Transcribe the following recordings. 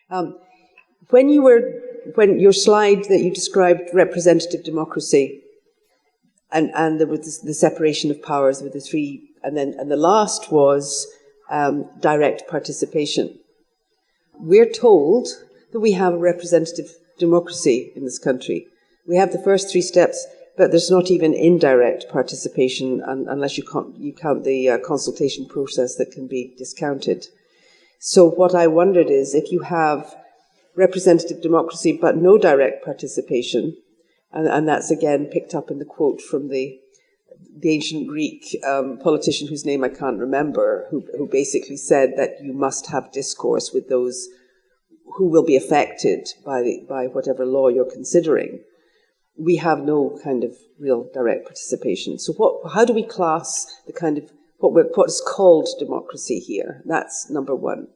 When your slide that you described representative democracy, and there was the separation of powers with the three, and the last was direct participation. We're told that we have a representative democracy in this country. We have the first three steps, but there's not even indirect participation unless you count the consultation process that can be discounted. So what I wondered is, if you have representative democracy but no direct participation, and that's again picked up in the quote from the ancient Greek politician whose name I can't remember, who basically said that you must have discourse with those who will be affected by whatever law you're considering. We have no kind of real direct participation. So how do we class the kind of what's called democracy here? That's number one.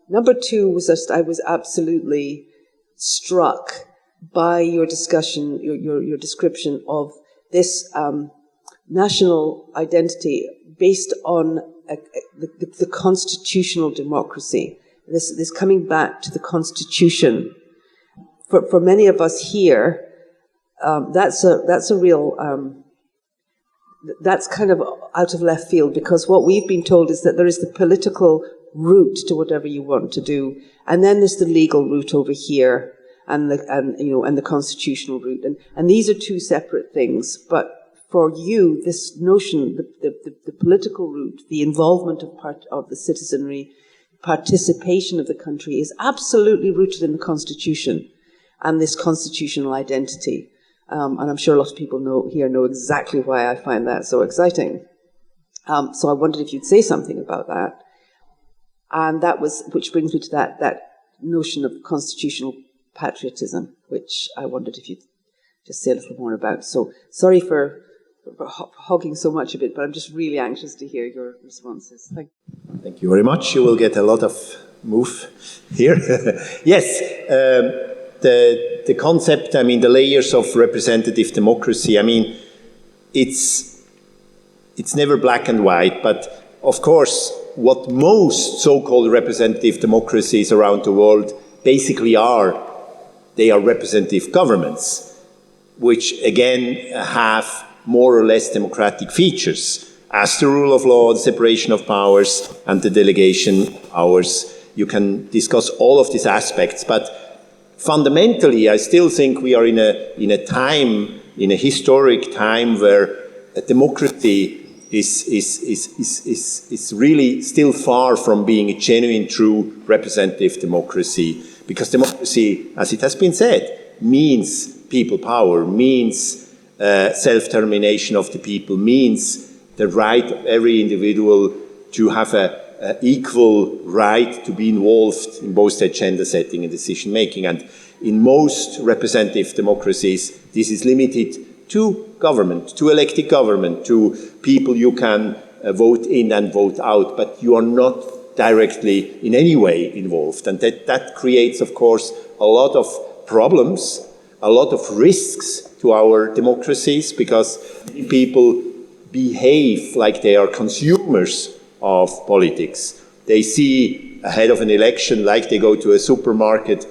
Number two was just, I was absolutely struck by your discussion, your description of this national identity based on the constitutional democracy. This coming back to the Constitution. For many of us here, that's a real that's kind of out of left field, because what we've been told is that there is the political route to whatever you want to do, and then there's the legal route over here, and the constitutional route, and these are two separate things. But for you, this notion, the political route, the involvement of the citizenry, participation of the country, is absolutely rooted in the Constitution and this constitutional identity. And I'm sure a lot of people know exactly why I find that so exciting. So I wondered if you'd say something about that. And which brings me to that notion of constitutional patriotism, which I wondered if you'd just say a little more about. So sorry for hogging so much of it, but I'm just really anxious to hear your responses. Thank you very much. You will get a lot of move here. Yes, the concept, I mean, the layers of representative democracy, I mean, it's never black and white, but of course, what most so-called representative democracies around the world basically they are representative governments, which again have more or less democratic features, as the rule of law, the separation of powers, and the delegation powers. You can discuss all of these aspects, but fundamentally, I still think we are in a historic time where a democracy is really still far from being a genuine, true representative democracy, because democracy, as it has been said, means people power, means self-determination of the people, means the right of every individual to have an equal right to be involved in both the agenda setting and decision making. And in most representative democracies, this is limited to government, to elected government, to people you can vote in and vote out, but you are not directly in any way involved. And that creates, of course, a lot of problems, a lot of risks to our democracies, because people behave like they are consumers of politics. They see ahead of an election, like they go to a supermarket,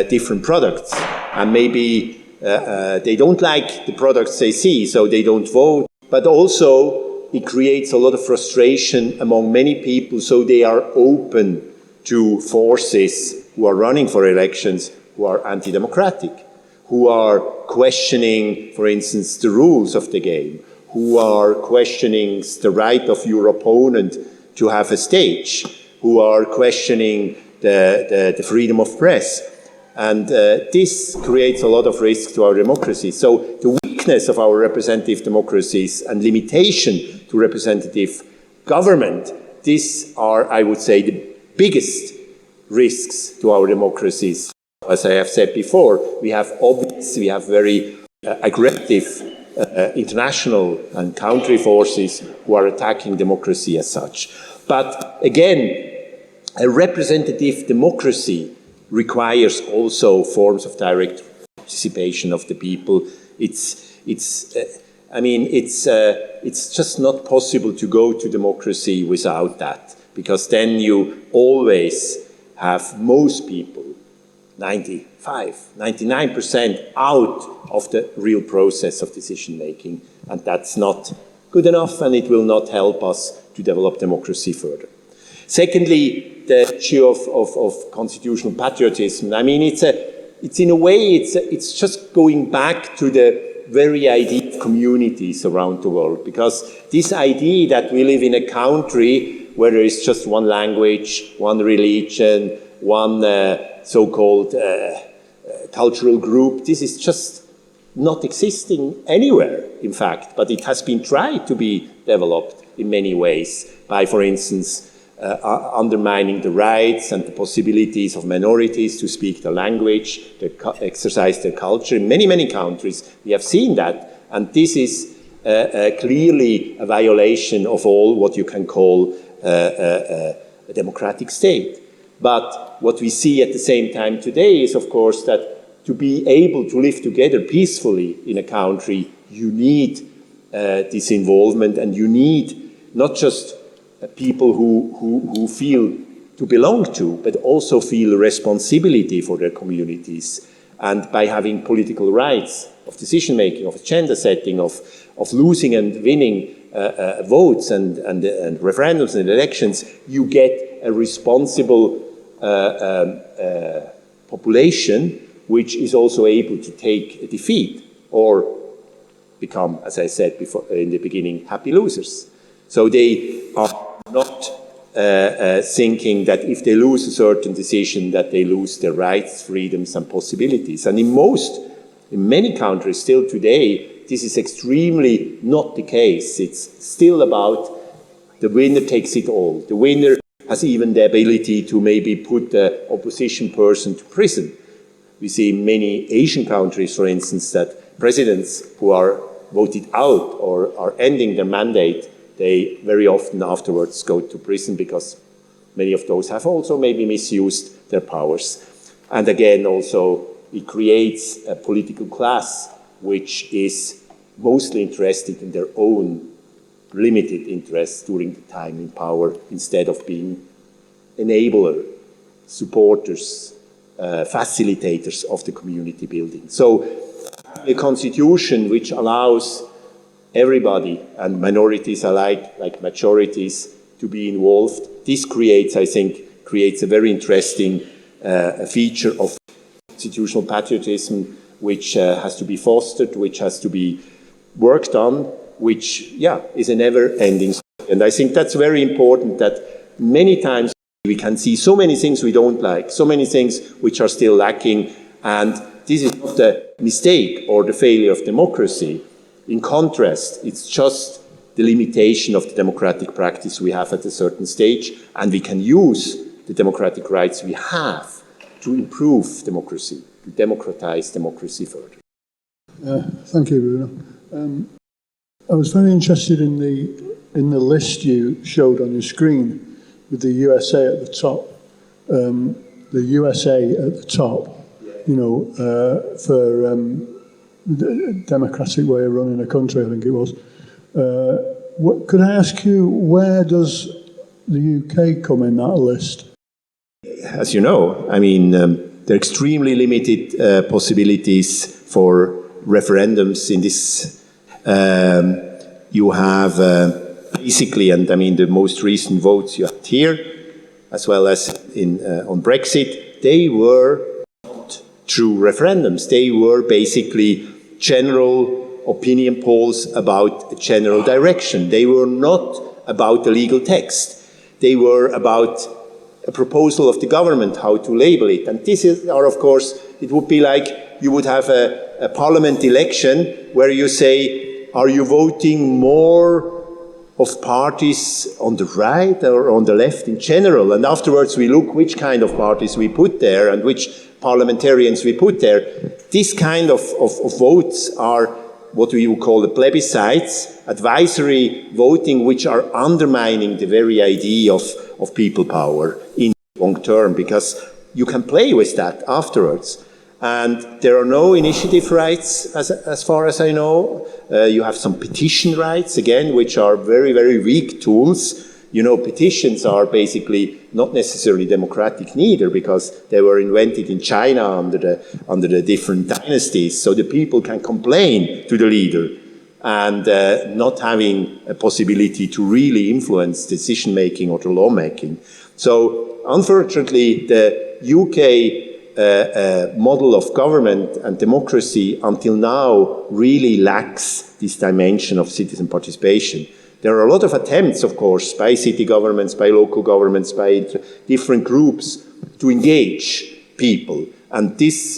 different products, and maybe they don't like the products they see, so they don't vote. But also, it creates a lot of frustration among many people, so they are open to forces who are running for elections who are anti-democratic, who are questioning, for instance, the rules of the game, who are questioning the right of your opponent to have a stage, who are questioning the freedom of press. And this creates a lot of risk to our democracy. So the weakness of our representative democracies and limitation to representative government, these are, I would say, the biggest risks to our democracies. As I have said before, we have very aggressive international and country forces who are attacking democracy as such. But again, a representative democracy requires also forms of direct participation of the people. It's just not possible to go to democracy without that, because then you always have most people, 99% out of the real process of decision making. And that's not good enough, and it will not help us to develop democracy further. Secondly, the issue of constitutional patriotism. I mean, it's in a way, it's just going back to the very idea of communities around the world, because this idea that we live in a country where there is just one language, one religion, one so-called cultural group, this is just not existing anywhere, in fact, but it has been tried to be developed in many ways by, for instance, undermining the rights and the possibilities of minorities to speak the language, to exercise their culture. In many, many countries, we have seen that, and this is clearly a violation of all what you can call a democratic state. But what we see at the same time today is, of course, that to be able to live together peacefully in a country, you need this involvement, and you need not just people who feel to belong to, but also feel responsibility for their communities. And by having political rights of decision making, of agenda setting, of losing and winning votes and referendums and elections, you get a responsible population which is also able to take a defeat or become, as I said before in the beginning, happy losers. So they are not thinking that if they lose a certain decision that they lose their rights, freedoms and possibilities. And in many countries still today, this is extremely not the case. It's still about the winner takes it all. The winner has even the ability to maybe put the opposition person to prison. We see in many Asian countries, for instance, that presidents who are voted out or are ending their mandate, they very often afterwards go to prison because many of those have also maybe misused their powers. And again, also, it creates a political class which is mostly interested in their own limited interests during the time in power, instead of being enabler, supporters, facilitators of the community building. So a constitution which allows everybody, and minorities alike, like majorities, to be involved, this creates, I think, a very interesting feature of constitutional patriotism, which has to be fostered, which has to be worked on, which, is a never-ending story. And I think that's very important, that many times we can see so many things we don't like, so many things which are still lacking, and this is not the mistake or the failure of democracy. In contrast, it's just the limitation of the democratic practice we have at a certain stage, and we can use the democratic rights we have to improve democracy, to democratize democracy further. Thank you, Bruno. I was very interested in the list you showed on your screen with the USA at the top. The USA at the top, for the democratic way of running a country, I think it was. Could I ask you, where does the UK come in that list? As you know, I mean, there are extremely limited possibilities for referendums in this. You have basically, and I mean the most recent votes you had here, as well as on Brexit, they were not true referendums. They were basically general opinion polls about a general direction. They were not about the legal text. They were about a proposal of the government, how to label it. And this are, of course, it would be like you would have a parliament election where you say, are you voting more of parties on the right or on the left in general? And afterwards we look which kind of parties we put there and which parliamentarians we put there. This kind of votes are what we would call the plebiscites, advisory voting, which are undermining the very idea of people power in long term, because you can play with that afterwards. And there are no initiative rights, as far as I know. You have some petition rights, again, which are very, very weak tools. petitions are basically not necessarily democratic neither, because they were invented in China under the different dynasties. So the people can complain to the leader, and not having a possibility to really influence decision-making or the law-making. So, unfortunately, the UK model of government and democracy until now really lacks this dimension of citizen participation. There are a lot of attempts, of course, by city governments, by local governments, by different groups to engage people. And this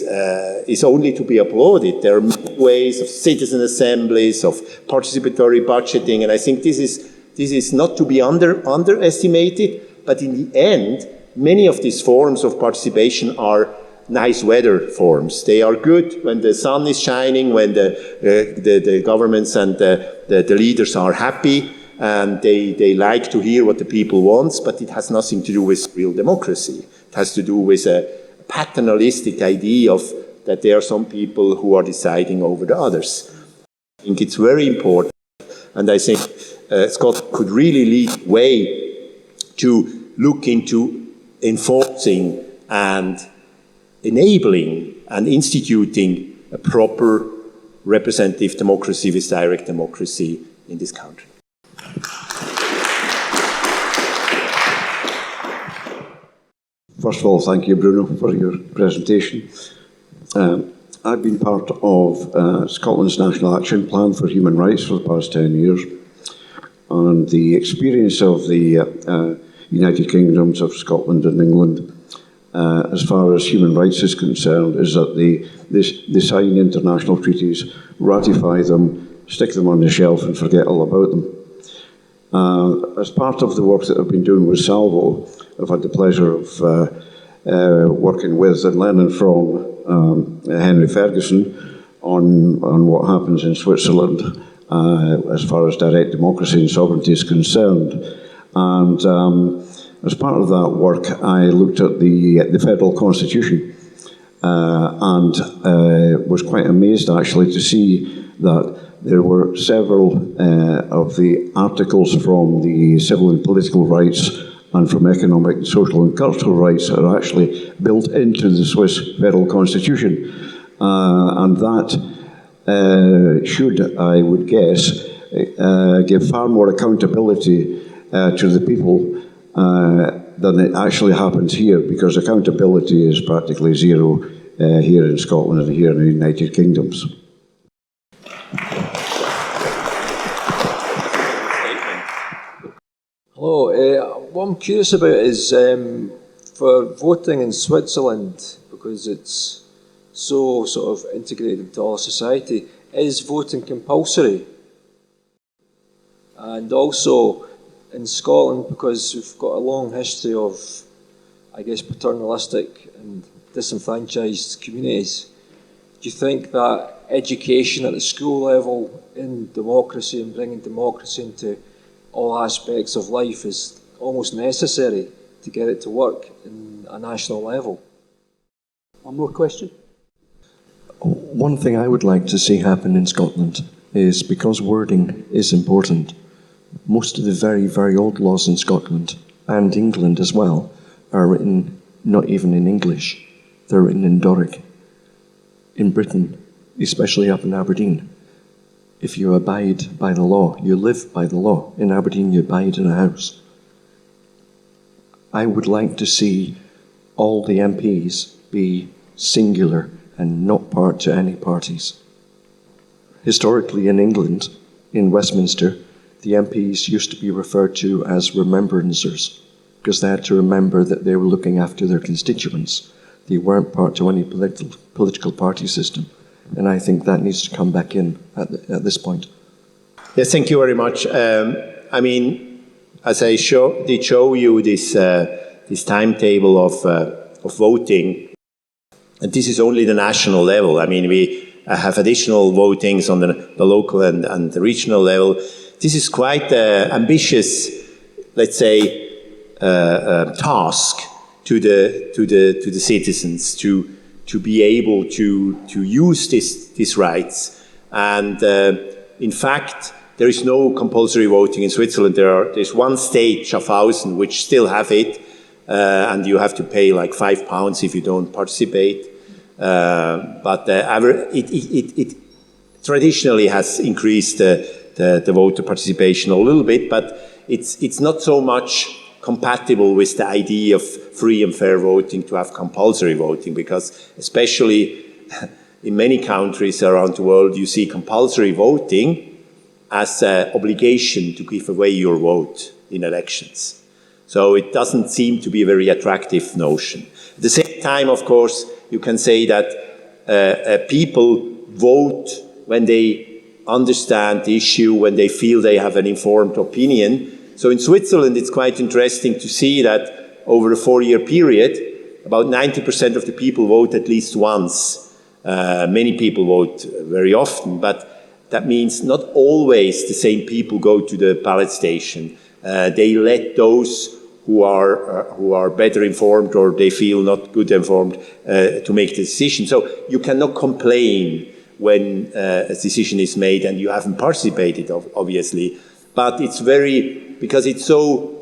is only to be applauded. There are many ways of citizen assemblies, of participatory budgeting, and I think this is not to be underestimated, but in the end, many of these forms of participation are nice weather forms. They are good when the sun is shining, when the governments and the leaders are happy, and they like to hear what the people want, but it has nothing to do with real democracy. It has to do with a paternalistic idea of that there are some people who are deciding over the others. I think it's very important, and I think Scotland could really lead the way to look into enforcing and enabling and instituting a proper representative democracy with direct democracy in this country. First of all, thank you, Bruno, for your presentation. I've been part of Scotland's National Action Plan for Human Rights for the past 10 years, and the experience of the United Kingdoms of Scotland and England as far as human rights is concerned is that they sign international treaties, ratify them, stick them on the shelf and forget all about them. As part of the work that I've been doing with Salvo, I've had the pleasure of working with and learning from Henry Ferguson on what happens in Switzerland as far as direct democracy and sovereignty is concerned. And as part of that work, I looked at the federal constitution and was quite amazed actually to see that there were several of the articles from the civil and political rights and from economic, social and cultural rights that are actually built into the Swiss federal constitution. And that should, I would guess, give far more accountability to the people than it actually happens here, because accountability is practically zero here in Scotland and here in the United Kingdoms. Hello, what I'm curious about is for voting in Switzerland, because it's so sort of integrated into our society, is voting compulsory? And also in Scotland, because we've got a long history of, I guess, paternalistic and disenfranchised communities, do you think that education at the school level in democracy and bringing democracy into all aspects of life is almost necessary to get it to work in a national level? One more question? One thing I would like to see happen in Scotland is, because wording is important, most of the very, very old laws in Scotland and England as well are written not even in English. They're written in Doric. In Britain, especially up in Aberdeen, if you abide by the law, you live by the law. In Aberdeen, you abide in a house. I would like to see all the MPs be singular and not part to any parties. Historically in England, in Westminster, the MPs used to be referred to as remembrancers, because they had to remember that they were looking after their constituents. They weren't part to any political party system. And I think that needs to come back in at this point. Yes, thank you very much. I mean, as I did show you this timetable of voting, and this is only the national level. I mean, we have additional votings on the local and the regional level. This is quite an ambitious, let's say, task to the citizens to be able to use these rights. And in fact, There is no compulsory voting in Switzerland. There's one state, Schaffhausen, which still have it, and you have to pay like £5 if you don't participate. But it traditionally has increased the voter participation a little bit, but it's not so much compatible with the idea of free and fair voting to have compulsory voting, because especially in many countries around the world, you see compulsory voting as an obligation to give away your vote in elections. So it doesn't seem to be a very attractive notion. At the same time, of course, you can say that people vote when they understand the issue, when they feel they have an informed opinion. So in Switzerland, it's quite interesting to see that over a 4-year period, about 90% of the people vote at least once. Many people vote very often, but that means not always the same people go to the ballot station. They let those who are better informed, or they feel not good informed, to make the decision. So you cannot complain when a decision is made and you haven't participated, obviously. But it's because it's so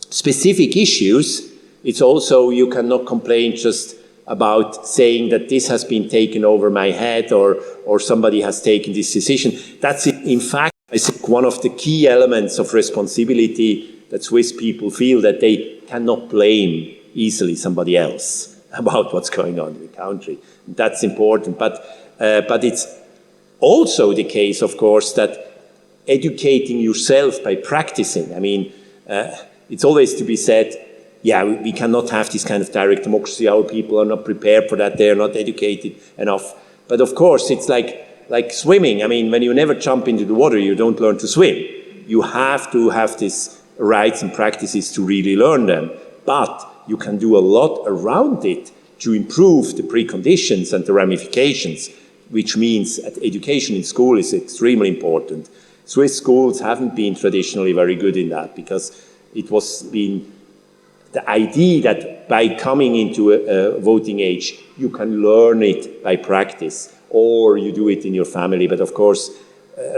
specific issues, it's also, you cannot complain just about saying that this has been taken over my head, or somebody has taken this decision. That's, in fact, I think, one of the key elements of responsibility that Swiss people feel, that they cannot blame easily somebody else about what's going on in the country. That's important. But it's also the case, of course, that educating yourself by practicing. I mean, it's always to be said, yeah, we cannot have this kind of direct democracy. Our people are not prepared for that. They are not educated enough. But of course, it's like swimming. I mean, when you never jump into the water, you don't learn to swim. You have to have these rights and practices to really learn them. But you can do a lot around it to improve the preconditions and the ramifications, which means that education in school is extremely important. Swiss schools haven't been traditionally very good in that, because it was been the idea that by coming into a voting age, you can learn it by practice, or you do it in your family. But of course,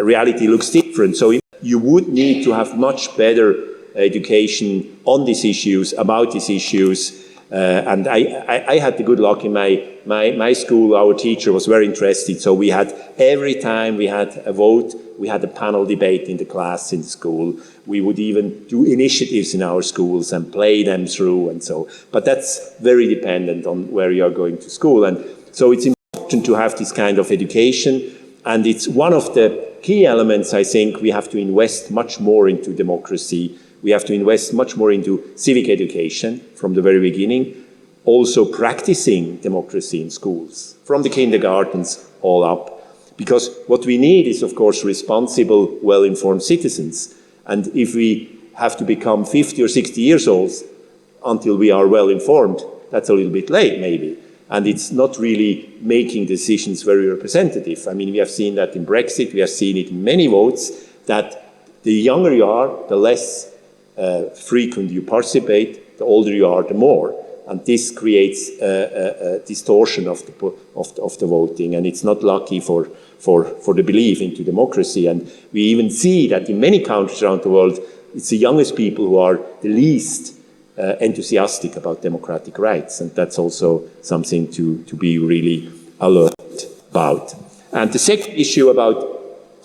reality looks different. So you would need to have much better education on these issues, about these issues. And I had the good luck in my school. Our teacher was very interested. So we had, every time we had a vote, we had a panel debate in the class, in the school. We would even do initiatives in our schools and play them through and so. But that's very dependent on where you are going to school. And so it's important to have this kind of education. And it's one of the key elements, I think. We have to invest much more into democracy. We have to invest much more into civic education from the very beginning. Also practicing democracy in schools, from the kindergartens all up. Because what we need is, of course, responsible, well-informed citizens. And if we have to become 50 or 60 years old until we are well-informed, that's a little bit late, maybe. And it's not really making decisions very representative. I mean, we have seen that in Brexit, we have seen it in many votes, that the younger you are, the less frequent you participate, the older you are, the more. And this creates a distortion of the voting, and it's not lucky for the belief into democracy. And we even see that in many countries around the world, it's the youngest people who are the least enthusiastic about democratic rights, and that's also something to be really alert about. And the second issue about,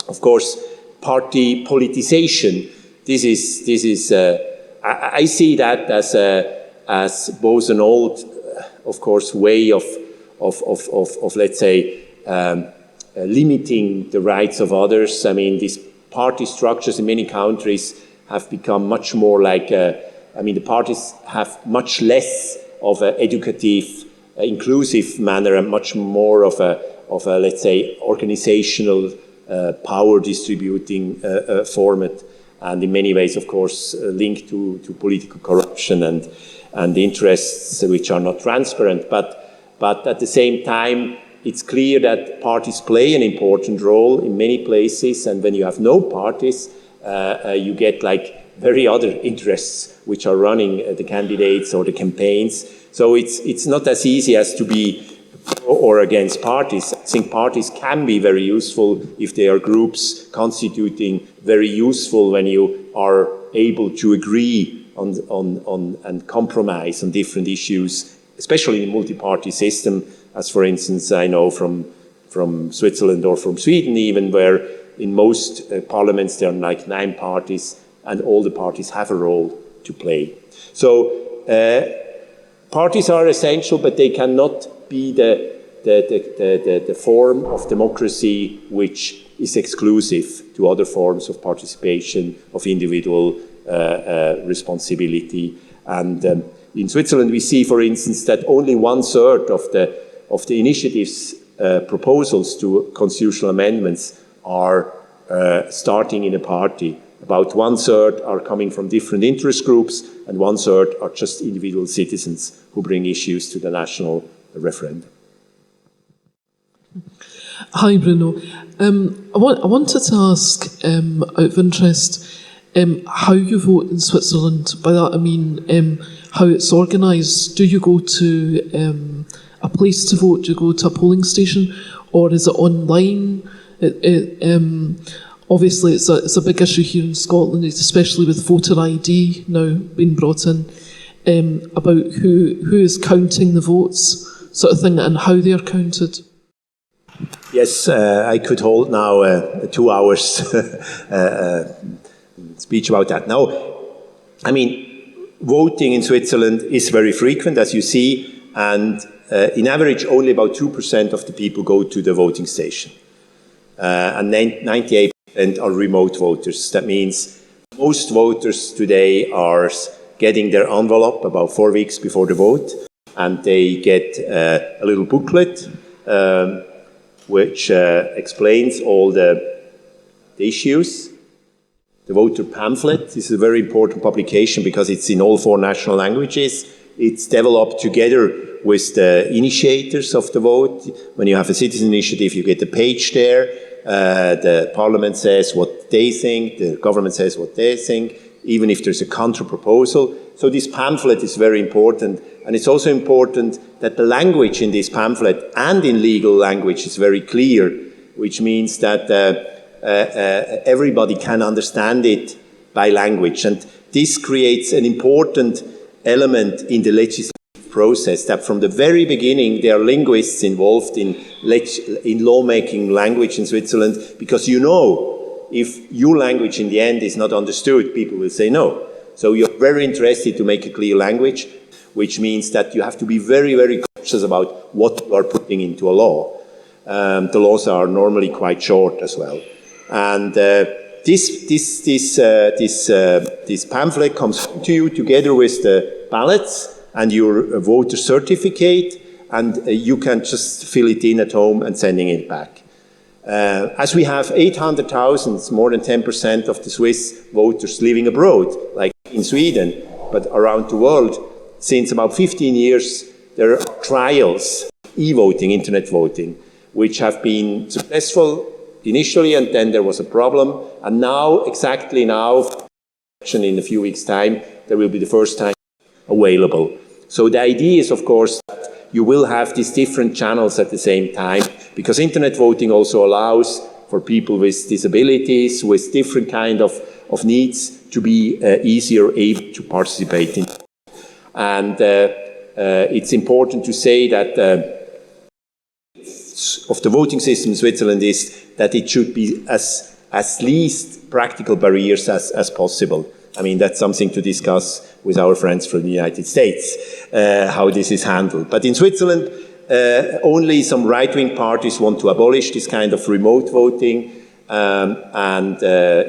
of course, party politicization. This is I see that as both an old, of course, way of let's say, limiting the rights of others. I mean, these party structures in many countries have become much more like, the parties have much less of an educative, inclusive manner, and much more of a let's say, organizational, power distributing format. And in many ways, of course, linked to political corruption and interests which are not transparent. But at the same time, it's clear that parties play an important role in many places. And when you have no parties, you get like very other interests which are running the candidates or the campaigns. So it's not as easy as to be or against parties. I think parties can be very useful if they are groups constituting very useful when you are able to agree on and compromise on different issues, especially in a multi-party system, as for instance I know from Switzerland or from Sweden even, where in most parliaments there are like 9 parties and all the parties have a role to play. So parties are essential, but they cannot be the form of democracy which is exclusive to other forms of participation, of individual responsibility. And in Switzerland we see, for instance, that only 1/3 of the initiatives proposals to constitutional amendments are starting in a party. About 1/3 are coming from different interest groups, and 1/3 are just individual citizens who bring issues to the national referendum. Hi, Bruno. I wanted to ask, out of interest, how you vote in Switzerland. By that I mean how it's organised. Do you go to a place to vote? Do you go to a polling station, or is it online? Obviously, it's a big issue here in Scotland, especially with voter ID now being brought in, about who is counting the votes, sort of thing, and how they are counted. Yes, I could hold now 2 hours speech about that. Now, I mean, voting in Switzerland is very frequent, as you see, and in average, only about 2% of the people go to the voting station. And 98% are remote voters. That means most voters today are getting their envelope about 4 weeks before the vote, and they get a little booklet which explains all the issues. The voter pamphlet is a very important publication because it's in all 4 national languages. It's developed together with the initiators of the vote. When you have a citizen initiative, you get a page there. The parliament says what they think, the government says what they think, even if there's a counter proposal. So this pamphlet is very important, and it's also important that the language in this pamphlet and in legal language is very clear, which means that everybody can understand it by language. And this creates an important element in the legislative process, that from the very beginning there are linguists involved in lawmaking language in Switzerland, because if your language in the end is not understood, people will say no. So you're very interested to make a clear language, which means that you have to be very, very cautious about what you are putting into a law. The laws are normally quite short as well. And this pamphlet comes to you together with the ballots and your voter certificate, and you can just fill it in at home and sending it back. As we have 800,000, more than 10% of the Swiss voters living abroad, like in Sweden, but around the world, since about 15 years, there are trials, e-voting, internet voting, which have been successful initially, and then there was a problem. And now, exactly now, in a few weeks' time, there will be the first time available. So the idea is, of course, that you will have these different channels at the same time, because internet voting also allows for people with disabilities, with different kind of needs, to be easier able to participate in. And it's important to say that of the voting system in Switzerland is that it should be as least practical barriers as possible. I mean, that's something to discuss with our friends from the United States, how this is handled. But in Switzerland, only some right-wing parties want to abolish this kind of remote voting, and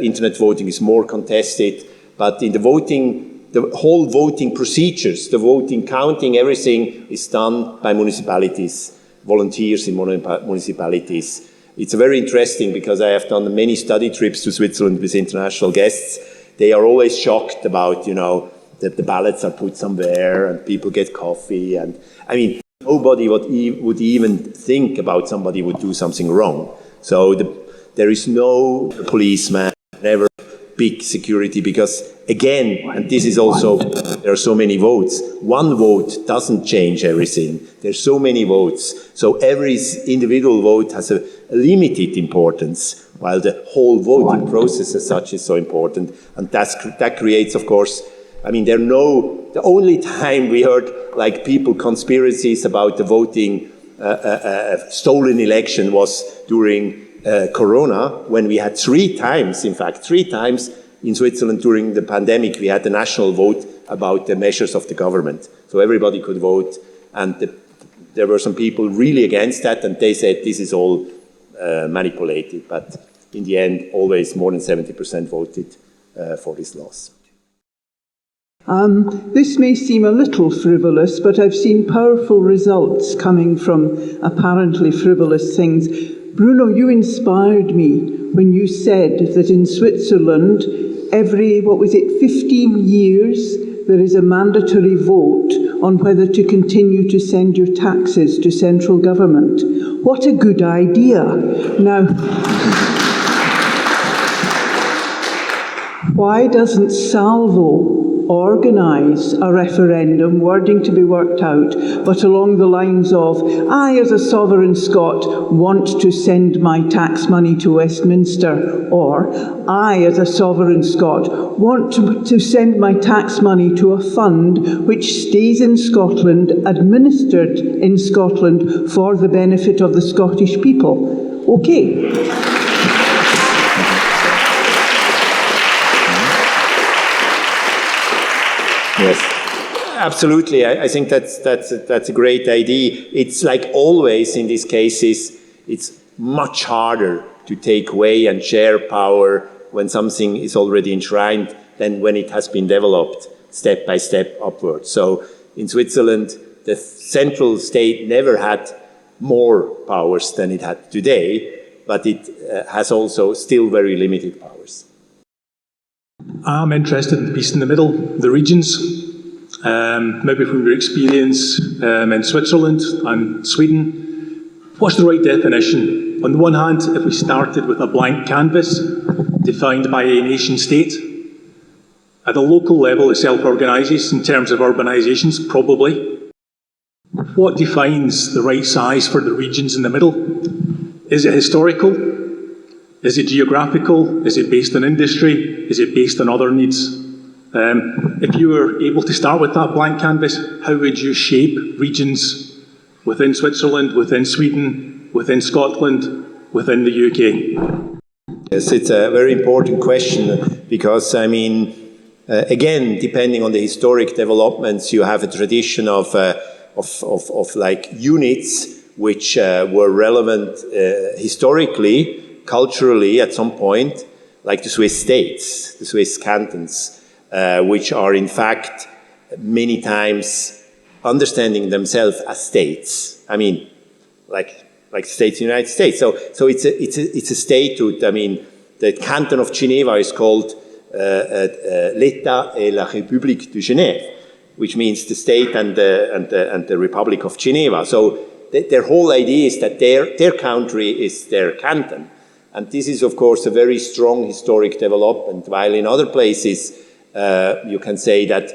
internet voting is more contested. But in the voting, the whole voting procedures, the voting, counting, everything is done by municipalities, volunteers in municipalities. It's very interesting because I have done many study trips to Switzerland with international guests. They are always shocked about, that the ballots are put somewhere and people get coffee. And I mean, nobody would even think about somebody would do something wrong. So there is no policeman, never big security, because again, and this is also, there are so many votes, one vote doesn't change everything. There's so many votes. So every individual vote has a limited importance, while the whole voting process as such is so important. And that creates, of course, I mean, the only time we heard like people conspiracies about the voting stolen election was during Corona, when we had three times in Switzerland during the pandemic, we had a national vote about the measures of the government. So everybody could vote, and there were some people really against that, and they said this is all manipulated. But in the end, always more than 70% voted for this loss. This may seem a little frivolous, but I've seen powerful results coming from apparently frivolous things. Bruno, you inspired me when you said that in Switzerland, every, 15 years, there is a mandatory vote on whether to continue to send your taxes to central government. What a good idea. Now, why doesn't Salvo organise a referendum, wording to be worked out, but along the lines of, I as a sovereign Scot want to send my tax money to Westminster, or I as a sovereign Scot want to send my tax money to a fund which stays in Scotland, administered in Scotland for the benefit of the Scottish people. Okay. Yes, absolutely. I think that's a great idea. It's like always in these cases, it's much harder to take away and share power when something is already enshrined than when it has been developed step by step upwards. So in Switzerland, the central state never had more powers than it had today, but it has also still very limited powers. I'm interested in the piece in the middle, the regions. Maybe from your experience in Switzerland and Sweden, what's the right definition? On the one hand, if we started with a blank canvas defined by a nation state, at a local level it self-organises in terms of urbanisations, probably. What defines the right size for the regions in the middle? Is it historical? Is it geographical? Is it based on industry? Is it based on other needs? If you were able to start with that blank canvas, how would you shape regions within Switzerland, within Sweden, within Scotland, within the UK? Yes, it's a very important question because, I mean, again, depending on the historic developments, you have a tradition of like units which were relevant historically, culturally at some point, like the Swiss states, the Swiss cantons, which are in fact many times understanding themselves as states. I mean, like states in the United States. So it's a statehood. I mean, the canton of Geneva is called l'État et la République de Genève, which means the state and the Republic of Geneva. So their whole idea is that their country is their canton. And this is, of course, a very strong historic development, while in other places you can say that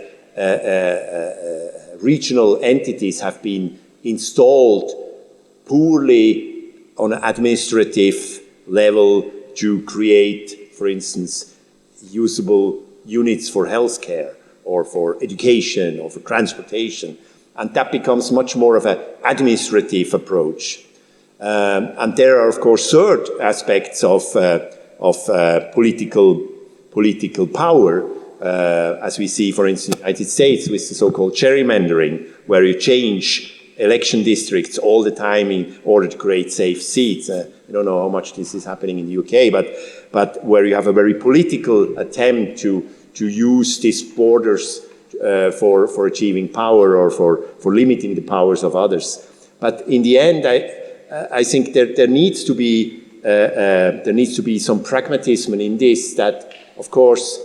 regional entities have been installed poorly on an administrative level to create, for instance, usable units for healthcare or for education or for transportation. And that becomes much more of an administrative approach. And there are, of course, third aspects of political power, as we see, for instance, in the United States with the so-called gerrymandering, where you change election districts all the time in order to create safe seats. I don't know how much this is happening in the UK, but where you have a very political attempt to use these borders for achieving power or for limiting the powers of others. But in the end, I think there needs to be some pragmatism in this, that, of course,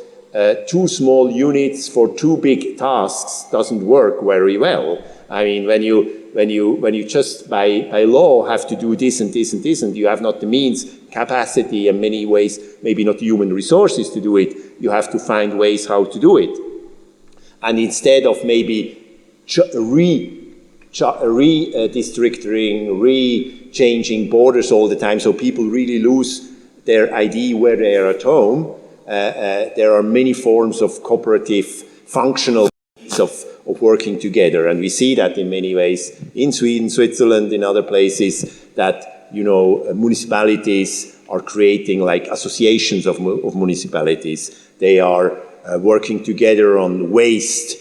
two small units for two big tasks doesn't work very well. I mean, when you just by law have to do this and this and this, and you have not the means, capacity, in many ways, maybe not human resources to do it, you have to find ways how to do it. And instead of maybe redistricting, changing borders all the time, so people really lose their idea where they are at home, there are many forms of cooperative, functional of working together. And we see that in many ways in Sweden, Switzerland, in other places, that, you know, municipalities are creating like associations of municipalities. They are working together on waste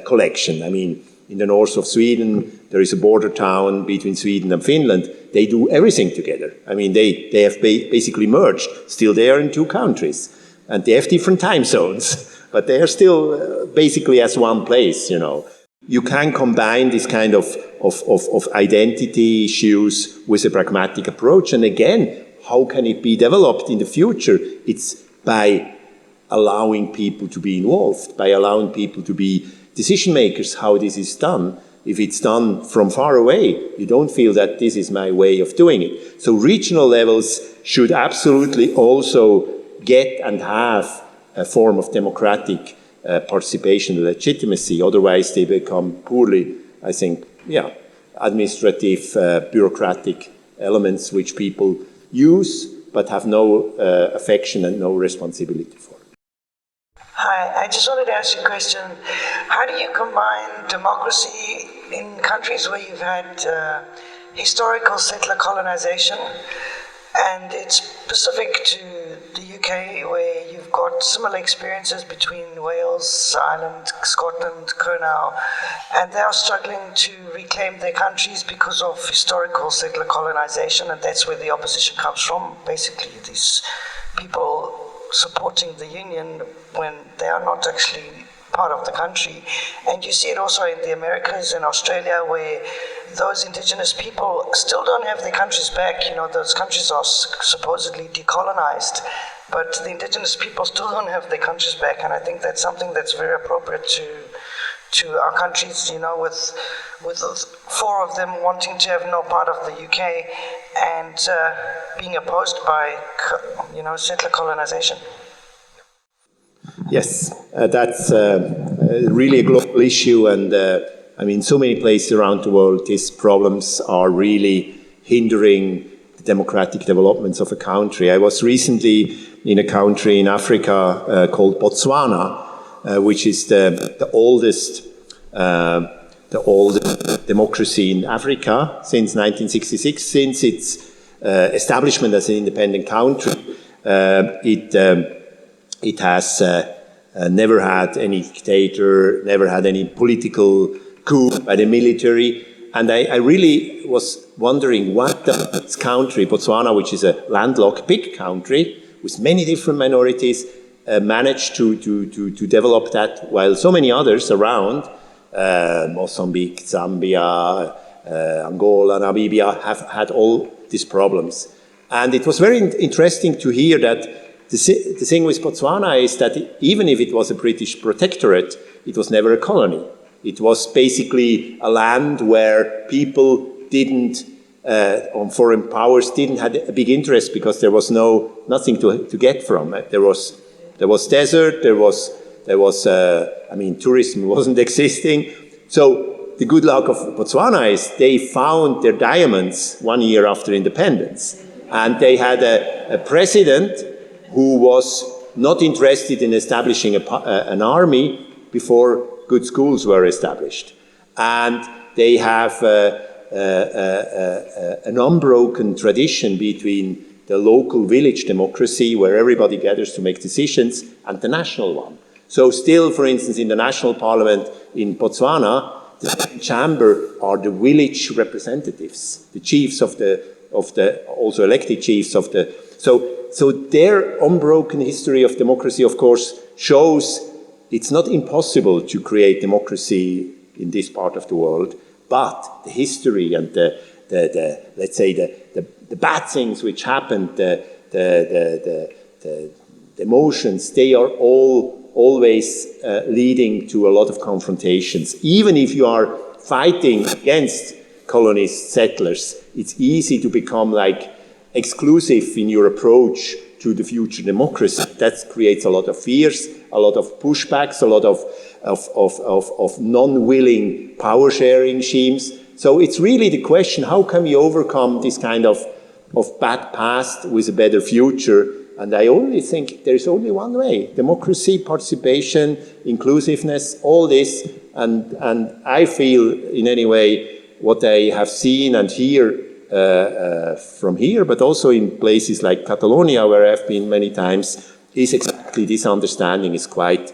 collection. I mean, in the north of Sweden, there is a border town between Sweden and Finland. They do everything together. I mean, they have basically merged. Still, they are in two countries. And they have different time zones. But they are still basically as one place, you know. You can combine this kind of identity issues with a pragmatic approach. And again, how can it be developed in the future? It's by allowing people to be involved, by allowing people to be decision makers, how this is done. If it's done from far away, you don't feel that this is my way of doing it. So regional levels should absolutely also get and have a form of democratic participation and legitimacy. Otherwise, they become poorly, I think, administrative, bureaucratic elements which people use but have no affection and no responsibility for. Hi, I just wanted to ask you a question. How do you combine democracy in countries where you've had historical settler colonization, and it's specific to the UK, where you've got similar experiences between Wales, Ireland, Scotland, Cornwall, and they are struggling to reclaim their countries because of historical settler colonization, and that's where the opposition comes from, basically these people supporting the Union when they are not actually part of the country. And you see it also in the Americas and Australia, where those indigenous people still don't have their countries back. You know, those countries are supposedly decolonized, but the indigenous people still don't have their countries back. And I think that's something that's very appropriate to our countries, you know, with four of them wanting to have no part of the UK and being opposed by, you know, settler colonization. Yes, that's really a global issue, and I mean, so many places around the world, these problems are really hindering the democratic developments of a country. I was recently in a country in Africa called Botswana, which is the oldest democracy in Africa since 1966, since its establishment as an independent country. It has never had any dictator, never had any political coup by the military. And I really was wondering what this country, Botswana, which is a landlocked big country with many different minorities, managed to develop that, while so many others around, Mozambique, Zambia, Angola, Namibia, have had all these problems. And it was very interesting to hear that the thing with Botswana is that even if it was a British protectorate, it was never a colony. It was basically a land where people didn't, on foreign powers, didn't have a big interest because there was nothing to get from it. There was desert, there was I mean, tourism wasn't existing. So the good luck of Botswana is they found their diamonds 1 year after independence. And they had a president who was not interested in establishing an army before good schools were established. And they have an unbroken tradition between the local village democracy, where everybody gathers to make decisions, and the national one. So still, for instance, in the national parliament in Botswana, the second chamber are the village representatives, the chiefs of the also elected chiefs of the. So their unbroken history of democracy, of course, shows it's not impossible to create democracy in this part of the world, but the history and the let's say the bad things which happened, the emotions, they are always leading to a lot of confrontations. Even if you are fighting against colonist settlers, it's easy to become like exclusive in your approach to the future democracy. That creates a lot of fears, a lot of pushbacks, a lot of non-willing power-sharing regimes. So it's really the question, how can we overcome this kind of bad past with a better future? And I only think there is only one way: democracy, participation, inclusiveness, all this. And I feel, in any way, what I have seen and hear from here, but also in places like Catalonia, where I've been many times, is exactly this understanding is quite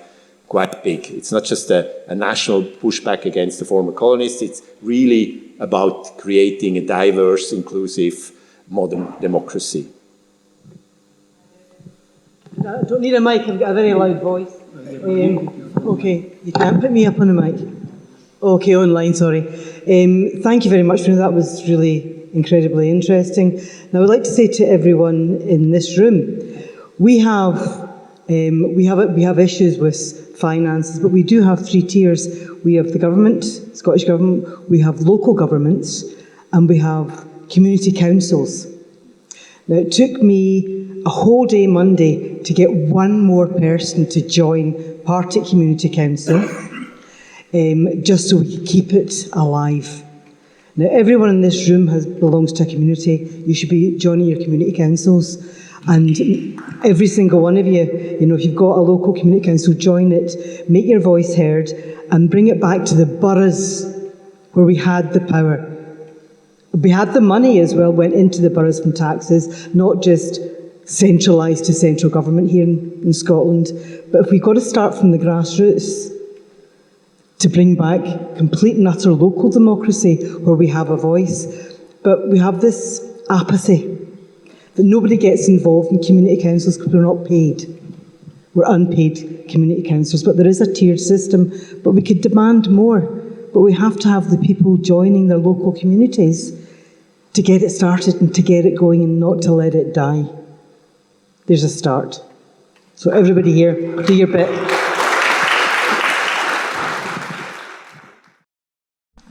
big. It's not just a national pushback against the former colonists, it's really about creating a diverse, inclusive, modern democracy. I don't need a mic, I've got a very loud voice. Okay, you can't put me up on the mic. Okay, online, sorry. Thank you very much, Bruno. That was really incredibly interesting. Now, I would like to say to everyone in this room, we have issues with finances, but we do have three tiers. We have the government, Scottish Government, we have local governments, and we have community councils. Now, it took me a whole day Monday to get one more person to join Partick Community Council, just so we could keep it alive. Now, everyone in this room belongs to a community. You should be joining your community councils. And every single one of you, if you've got a local community council, join it, make your voice heard, and bring it back to the boroughs where we had the power. We had the money as well, went into the boroughs from taxes, not just centralised to central government here in Scotland. But if we've got to start from the grassroots to bring back complete and utter local democracy where we have a voice. But we have this apathy that nobody gets involved in community councils because we're not paid. We're unpaid community councillors, but there is a tiered system. But we could demand more. But we have to have the people joining their local communities to get it started and to get it going and not to let it die. There's a start. So everybody here, do your bit.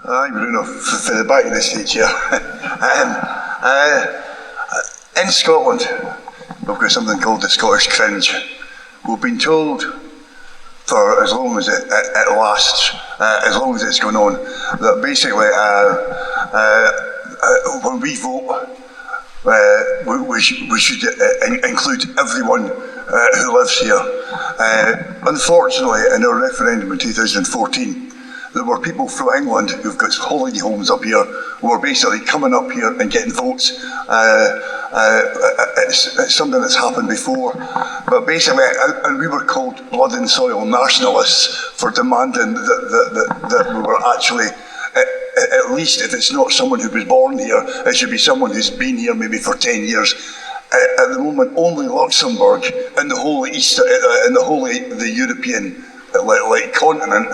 Hi, Bruno, for the back of the stage here. In Scotland, we've got something called the Scottish cringe. We've been told for as long as it lasts, as long as it's going on, that basically when we vote, we should include everyone who lives here. Unfortunately, in our referendum in 2014, there were people from England who've got holiday homes up here who were basically coming up here and getting votes. It's something that's happened before. But basically, and we were called blood and soil nationalists for demanding that we were actually, at least if it's not someone who was born here, it should be someone who's been here maybe for 10 years. At the moment, only Luxembourg in the whole the European continent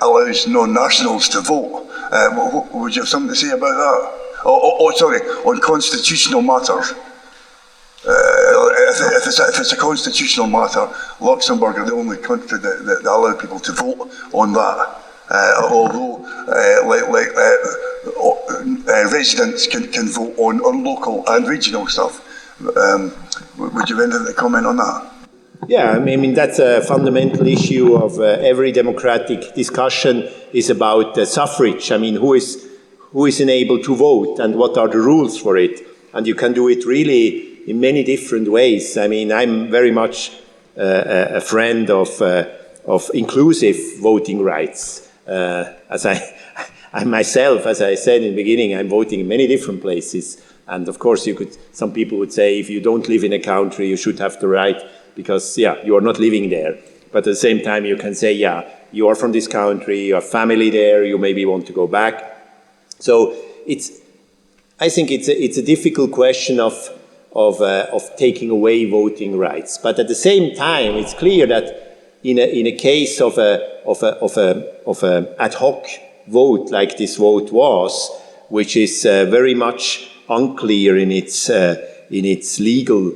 allows non-nationals to vote. Would you have something to say about that? Sorry, on constitutional matters. If it's a constitutional matter, Luxembourg are the only country that allow people to vote on that. Although residents can vote on local and regional stuff. Would you have anything to comment on that? Yeah, I mean, that's a fundamental issue of every democratic discussion is about suffrage. I mean, who is enabled to vote and what are the rules for it? And you can do it really in many different ways. I mean, I'm very much a friend of inclusive voting rights. As I myself, as I said in the beginning, I'm voting in many different places. And of course, some people would say, if you don't live in a country, you should have the right, because, you are not living there. But at the same time, you can say, you are from this country, you have family there, you maybe want to go back. So I think it's a difficult question of taking away voting rights. But at the same time, it's clear that in a case of a ad hoc vote like this vote was, which is very much unclear in its legal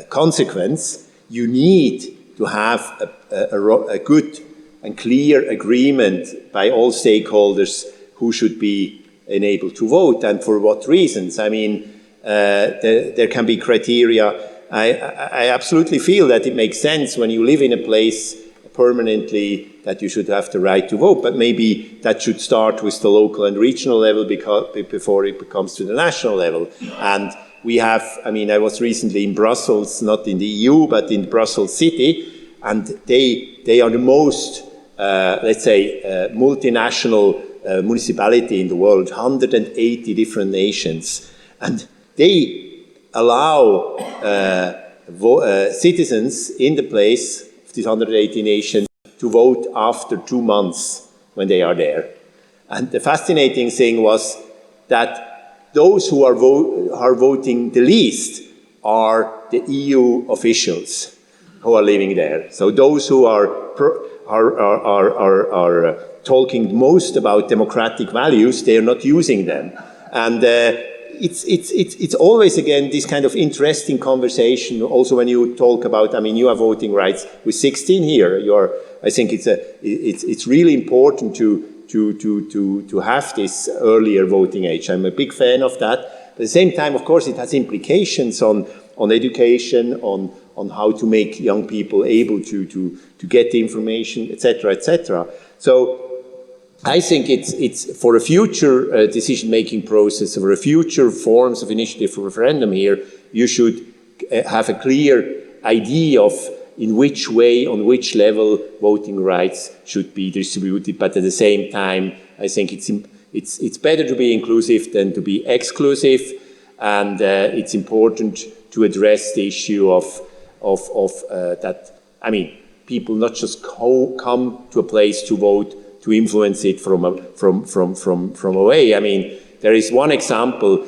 consequence, you need to have a good and clear agreement by all stakeholders who should be enabled to vote and for what reasons. I mean, there can be criteria. I absolutely feel that it makes sense when you live in a place permanently that you should have the right to vote, but maybe that should start with the local and regional level before it comes to the national level. And we have, I mean, I was recently in Brussels, not in the EU, but in Brussels city, and they are the most, let's say, multinational municipality in the world, 180 different nations. And they allow citizens in the place of these 180 nations to vote after 2 months when they are there. And the fascinating thing was that those who are voting the least are the EU officials who are living there. So those who are talking most about democratic values, they are not using them. And it's always, again, this kind of interesting conversation. Also, when you talk about, I mean, you have voting rights with 16 here. I think it's really important to have this earlier voting age. I'm a big fan of that. But at the same time, of course, it has implications on education, on how to make young people able to get the information, etc., etc. So I think it's for a future decision-making process, for a future forms of initiative for referendum here, you should have a clear idea of in which way, on which level voting rights should be distributed. But at the same time, I think it's better to be inclusive than to be exclusive, and it's important to address the issue of that. I mean, people not just come to a place to vote to influence it from away. I mean, there is one example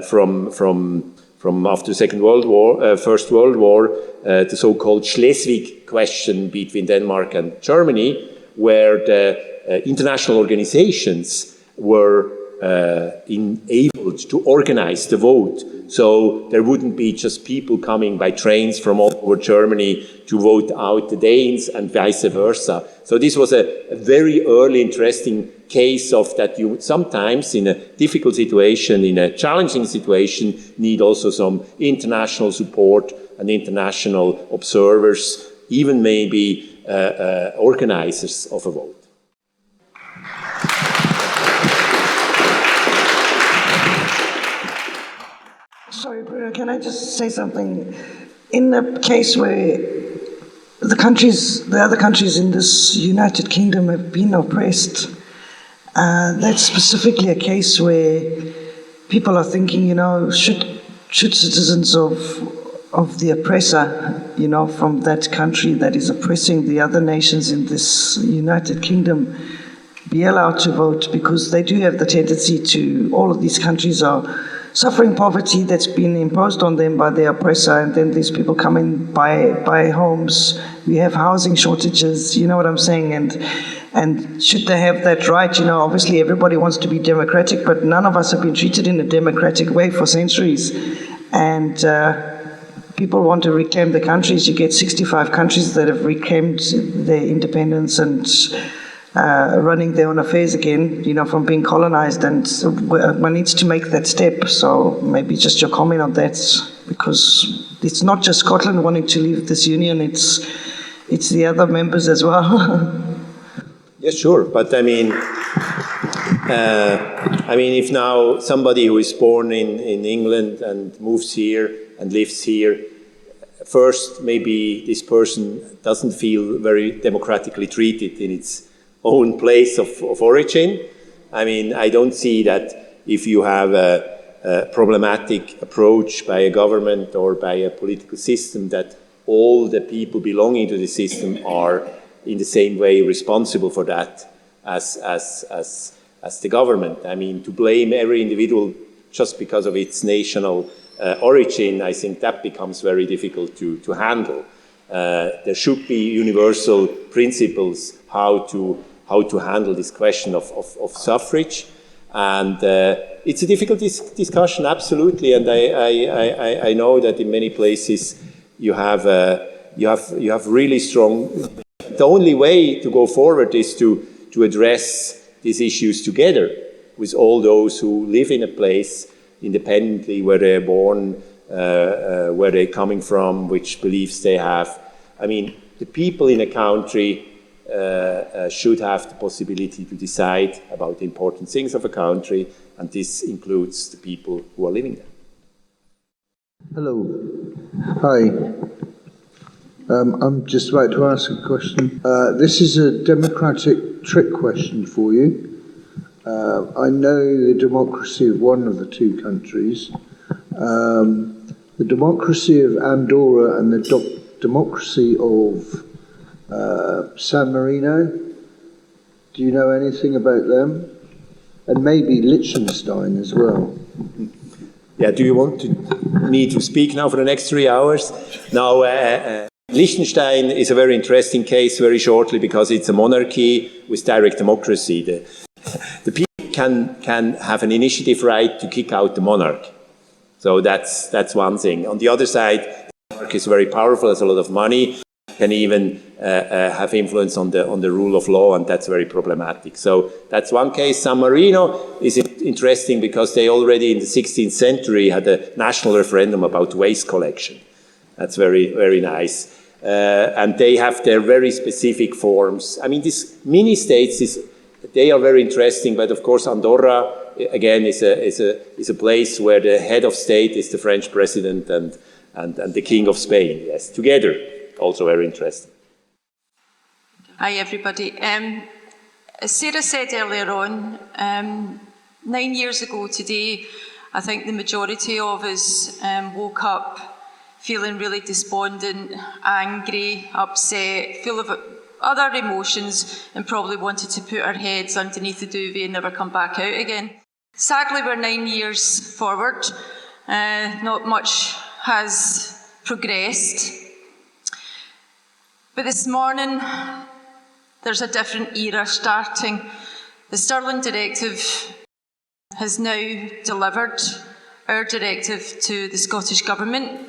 from after the First World War, the so-called Schleswig question between Denmark and Germany, where the international organizations were enabled to organize the vote. So there wouldn't be just people coming by trains from all over Germany to vote out the Danes and vice versa. So this was a very early interesting case of that you sometimes in a difficult situation, in a challenging situation, need also some international support and international observers, even maybe organizers of a vote. Sorry, Bruno, can I just say something? In the case where the other countries in this United Kingdom have been oppressed, that's specifically a case where people are thinking, should citizens of the oppressor, from that country that is oppressing the other nations in this United Kingdom, be allowed to vote, because they do have the tendency to, all of these countries are suffering poverty that's been imposed on them by their oppressor, and then these people come in, buy homes. We have housing shortages, you know what I'm saying? And should they have that right? Obviously everybody wants to be democratic, but none of us have been treated in a democratic way for centuries. And people want to reclaim the countries. You get 65 countries that have reclaimed their independence and running their own affairs again, from being colonized, and one needs to make that step. So maybe just your comment on that, because it's not just Scotland wanting to leave this union, it's the other members as well. Yes, sure, but I mean, if now somebody who is born in England and moves here and lives here, first maybe this person doesn't feel very democratically treated in its own place of origin. I mean, I don't see that if you have a problematic approach by a government or by a political system, that all the people belonging to the system are in the same way responsible for that as the government. I mean, to blame every individual just because of its national origin, I think that becomes very difficult to handle. There should be universal principles how to handle this question of suffrage, and it's a difficult discussion, absolutely. And I know that in many places you have really strong the only way to go forward is to address these issues together with all those who live in a place independently, where they're born, where they're coming from, which beliefs they have. I mean, the people in a country should have the possibility to decide about the important things of a country, and this includes the people who are living there. Hello. Hi. I'm just about to ask a question. This is a democratic trick question for you. I know the democracy of one of the two countries. The democracy of Andorra and the democracy of San Marino. Do you know anything about them? And maybe Liechtenstein as well. Yeah, do you want me to speak now for the next 3 hours? Now, Liechtenstein is a very interesting case very shortly, because it's a monarchy with direct democracy. The people can have an initiative right to kick out the monarch. So that's one thing. On the other side, the monarch is very powerful, has a lot of money, can even have influence on the rule of law, and that's very problematic. So that's one case. San Marino is interesting because they already in the 16th century had a national referendum about waste collection. That's very, very nice. And they have their very specific forms. I mean, these mini-states, they are very interesting, but of course Andorra, again, is a place where the head of state is the French president and the king of Spain, yes, together. Also very interesting. Hi everybody. As Sarah said earlier on, 9 years ago today, I think the majority of us woke up feeling really despondent, angry, upset, full of other emotions, and probably wanted to put our heads underneath the duvet and never come back out again. Sadly, we're 9 years forward. Not much has progressed. But this morning, there's a different era starting. The Stirling Directive has now delivered our directive to the Scottish Government.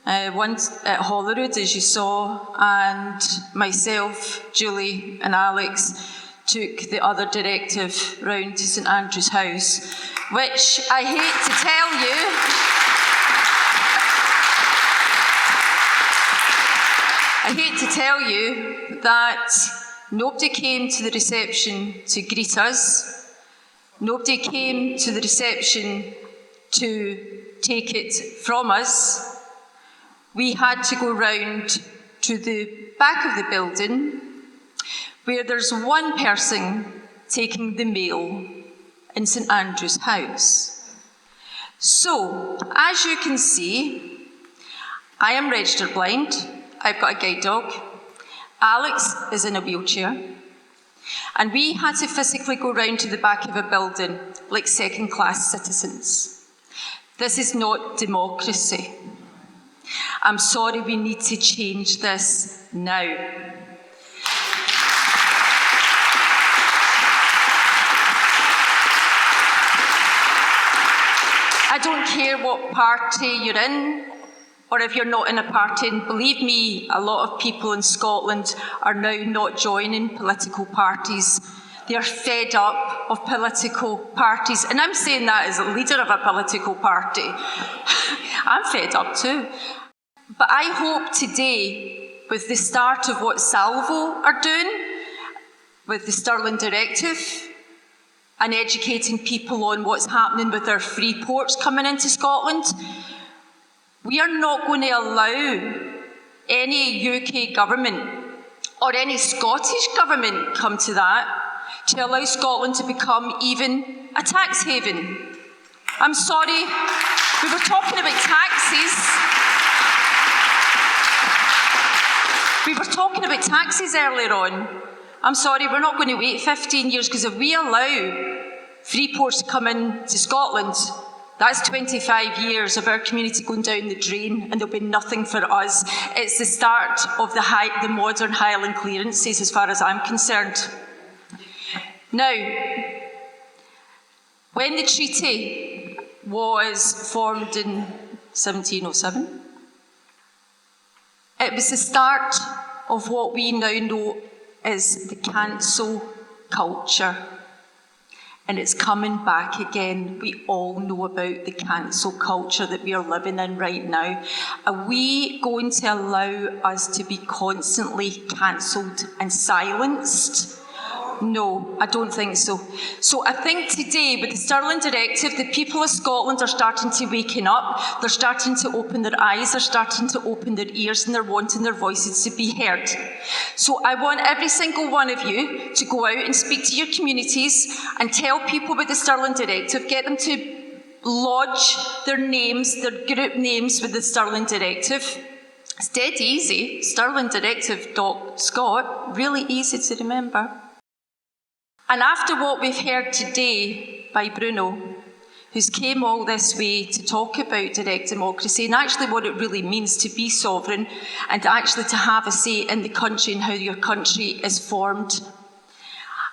Once at Holyrood, as you saw, and myself, Julie and Alex took the other directive round to St Andrew's House, which I hate to tell you, that nobody came to the reception to greet us. Nobody came to the reception to take it from us. We had to go round to the back of the building where there's one person taking the mail in St Andrew's House. So, as you can see, I am registered blind. I've got a guide dog. Alex is in a wheelchair. And we had to physically go round to the back of a building like second-class citizens. This is not democracy. I'm sorry, we need to change this now. I don't care what party you're in, or if you're not in a party, and believe me, a lot of people in Scotland are now not joining political parties. They're fed up of political parties, and I'm saying that as a leader of a political party. I'm fed up too. But I hope today, with the start of what Salvo are doing, with the Stirling Directive, and educating people on what's happening with our free ports coming into Scotland, we are not going to allow any UK government or any Scottish government, come to that, to allow Scotland to become even a tax haven. I'm sorry, we were talking about taxes. We were talking about taxes earlier on. I'm sorry, we're not going to wait 15 years, because if we allow free ports to come in to Scotland, that's 25 years of our community going down the drain, and there'll be nothing for us. It's the start of the modern Highland clearances, as far as I'm concerned. Now, when the treaty was formed in 1707, it was the start of what we now know as the cancel culture. And it's coming back again. We all know about the cancel culture that we are living in right now. Are we going to allow us to be constantly cancelled and silenced? No, I don't think so. So I think today, with the Stirling Directive, the people of Scotland are starting to waken up, they're starting to open their eyes, they're starting to open their ears, and they're wanting their voices to be heard. So I want every single one of you to go out and speak to your communities and tell people about the Stirling Directive, get them to lodge their names, their group names with the Stirling Directive. It's dead easy, stirlingdirective.scot, really easy to remember. And after what we've heard today by Bruno, who's came all this way to talk about direct democracy and actually what it really means to be sovereign and actually to have a say in the country and how your country is formed,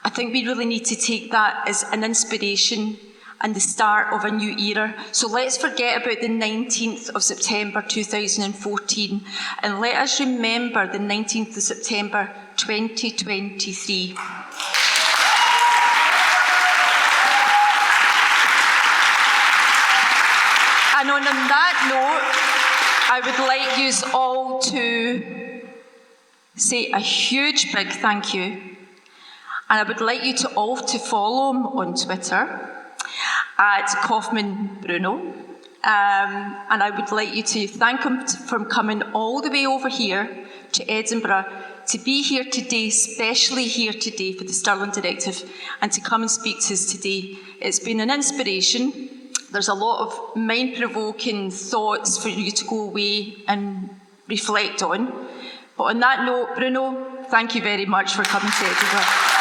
I think we really need to take that as an inspiration and the start of a new era. So let's forget about the 19th of September 2014 and let us remember the 19th of September 2023. And on that note, I would like you all to say a huge big thank you. And I would like you to all to follow him on Twitter at Kaufmann Bruno. And I would like you to thank him for coming all the way over here to Edinburgh to be here today, especially here today for the Stirling Directive, and to come and speak to us today. It's been an inspiration. There's a lot of mind-provoking thoughts for you to go away and reflect on. But on that note, Bruno, thank you very much for coming to Edinburgh.